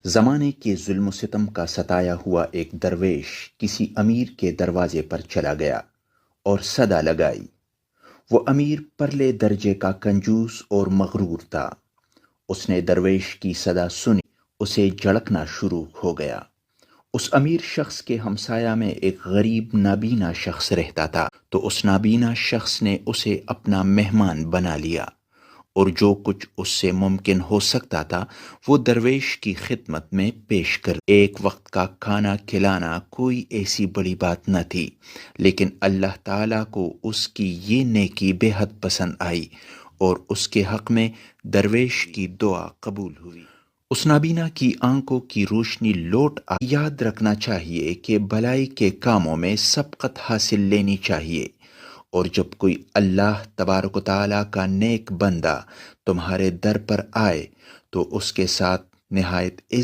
زمانے کے ظلم و ستم کا ستایا ہوا ایک درویش کسی امیر کے دروازے پر چلا گیا اور صدا لگائی۔ وہ امیر پرلے درجے کا کنجوس اور مغرور تھا۔ اس نے درویش کی صدا سنی، اسے جھڑکنا شروع ہو گیا۔ اس امیر شخص کے ہمسایہ میں ایک غریب نابینا شخص رہتا تھا، تو اس نابینا شخص نے اسے اپنا مہمان بنا لیا، اور جو کچھ اس سے ممکن ہو سکتا تھا وہ درویش کی خدمت میں پیش کر۔ ایک وقت کا کھانا کھلانا کوئی ایسی بڑی بات نہ تھی، لیکن اللہ تعالیٰ کو اس کی یہ نیکی بے حد پسند آئی اور اس کے حق میں درویش کی دعا قبول ہوئی۔ اس نابینا کی آنکھوں کی روشنی لوٹ آئی۔ یاد رکھنا چاہیے کہ بھلائی کے کاموں میں سبقت حاصل لینی چاہیے، اور جب کوئی اللہ تبارک و تعالیٰ کا نیک بندہ تمہارے در پر آئے تو اس کے ساتھ نہایت عزت